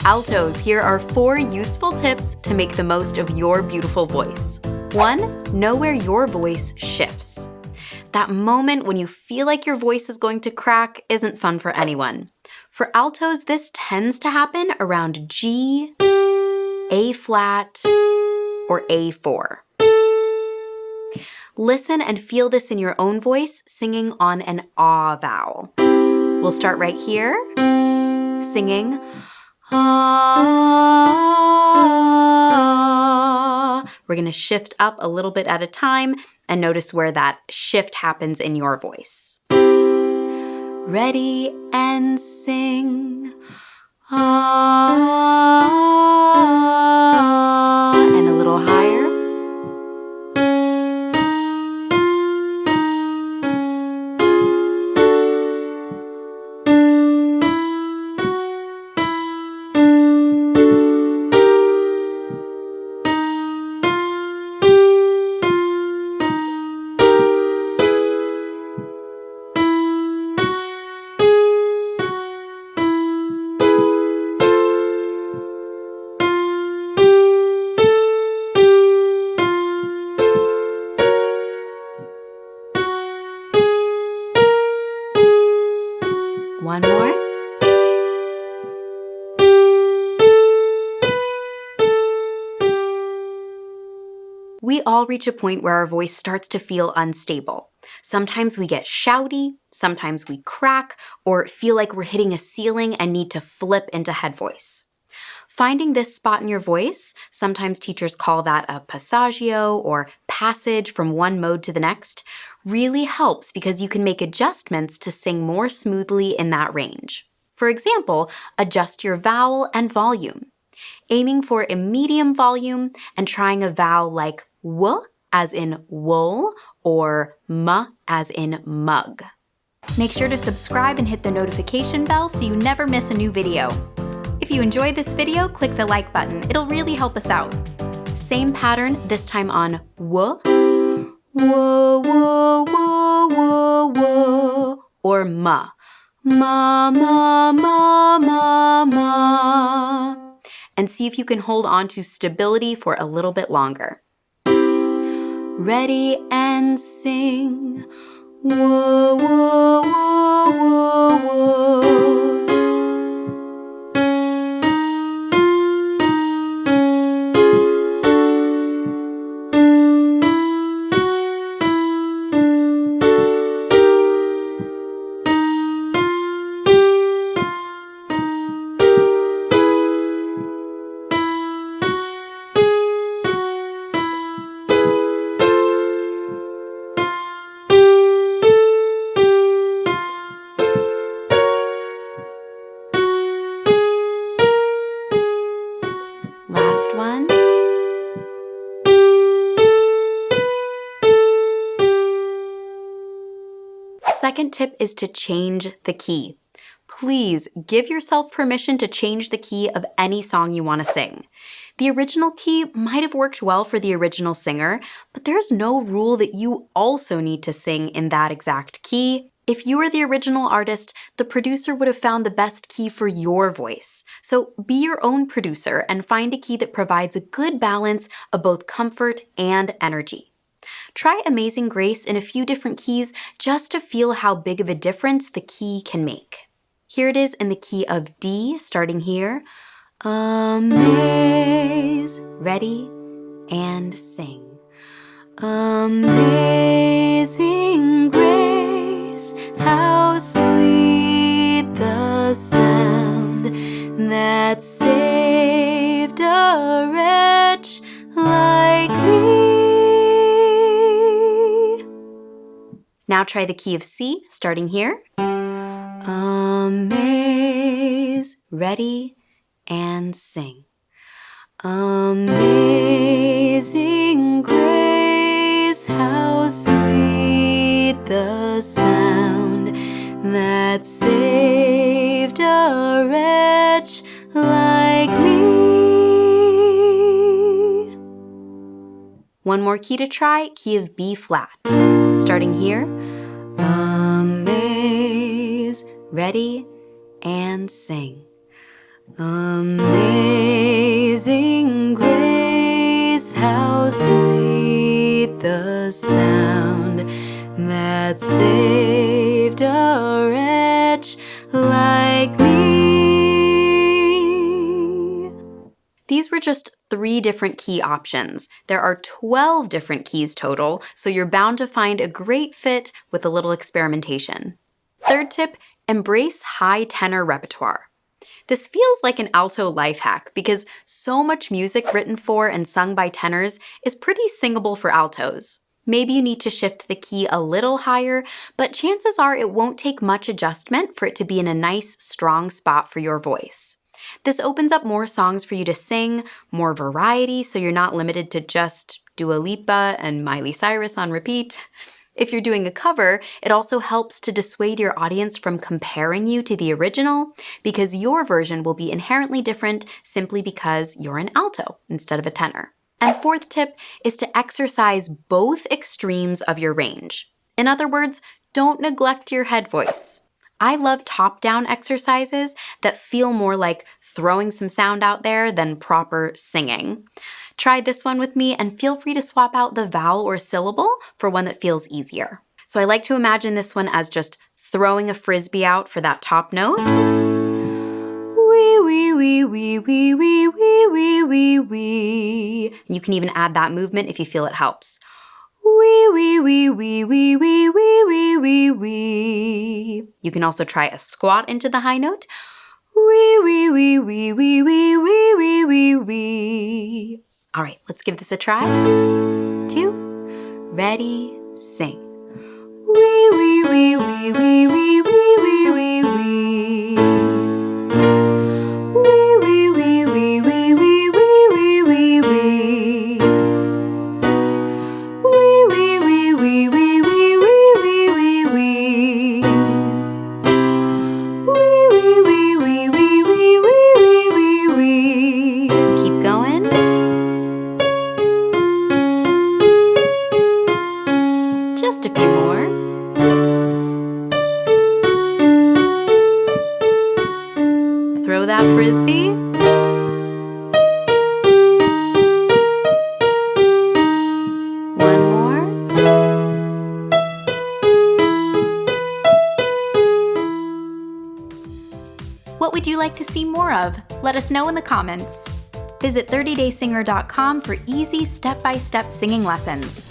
Altos, here are 4 useful tips to make the most of your beautiful voice. 1. Know where your voice shifts. That moment when you feel like your voice is going to crack isn't fun for anyone. For altos, this tends to happen around G, A flat, or A4. Listen and feel this in your own voice, singing on an ah vowel. We'll start right here, singing ah. We're going to shift up a little bit at a time and notice where that shift happens in your voice. Ready and sing ah, and a little higher. One more. We all reach a point where our voice starts to feel unstable. Sometimes we get shouty, sometimes we crack, or feel like we're hitting a ceiling and need to flip into head voice. Finding this spot in your voice, sometimes teachers call that a passaggio or passage from one mode to the next, really helps because you can make adjustments to sing more smoothly in that range. For example, adjust your vowel and volume, aiming for a medium volume and trying a vowel like w as in wool or m as in mug. Make sure to subscribe and hit the notification bell so you never miss a new video. If you enjoyed this video, click the like button. It'll really help us out. Same pattern, this time on w, wo, wo, wo, wo, wo, or ma, ma, ma, ma, ma, ma. And see if you can hold on to stability for a little bit longer. Ready and sing, wo, wo, wo, wo, wo. Last one. Second tip is to change the key. Please give yourself permission to change the key of any song you want to sing. The original key might have worked well for the original singer, but there's no rule that you also need to sing in that exact key. If you were the original artist, the producer would have found the best key for your voice. So be your own producer and find a key that provides a good balance of both comfort and energy. Try Amazing Grace in a few different keys just to feel how big of a difference the key can make. Here it is in the key of D, starting here. Amaze. Ready and sing. Amazing grace, how sweet the sound that saved a wretch like me. Now try the key of C, starting here. Amaze. Ready and sing. Amazing grace, how sweet the sound that saved a wretch like me. One more key to try, key of B flat. Starting here. Amaze. Ready and sing. Amazing grace, how sweet the sound that saved a wretch like me. These were just 3 different key options. There are 12 different keys total, so you're bound to find a great fit with a little experimentation. Third tip, embrace high tenor repertoire. This feels like an alto life hack because so much music written for and sung by tenors is pretty singable for altos. Maybe you need to shift the key a little higher, but chances are it won't take much adjustment for it to be in a nice, strong spot for your voice. This opens up more songs for you to sing, more variety, so you're not limited to just Dua Lipa and Miley Cyrus on repeat. If you're doing a cover, it also helps to dissuade your audience from comparing you to the original, because your version will be inherently different simply because you're an alto instead of a tenor. And fourth tip is to exercise both extremes of your range. In other words, don't neglect your head voice. I love top-down exercises that feel more like throwing some sound out there than proper singing. Try this one with me and feel free to swap out the vowel or syllable for one that feels easier. So I like to imagine this one as just throwing a frisbee out for that top note. Wee, wee, wee, wee, wee, wee, wee, wee, wee, wee. You can even add that movement if you feel it helps. Wee, wee, wee, wee, wee, wee, wee, wee, wee, wee. You can also try a squat into the high note. Wee, wee, wee, wee, wee, wee, wee, wee, wee, wee. All right, let's give this a try. 2, ready, sing. Wee, wee, wee, wee, wee, wee, wee, wee, wee, wee. Wee, wee, wee, wee, wee, wee, wee, wee, wee, wee. Wee, wee, wee, wee, wee, wee, wee, wee, wee, wee. Wee, wee, wee, wee, wee, wee, wee, wee, wee. Keep going. Just a few more. Throw that frisbee. One more. What would you like to see more of? Let us know in the comments. Visit 30daysinger.com for easy step-by-step singing lessons.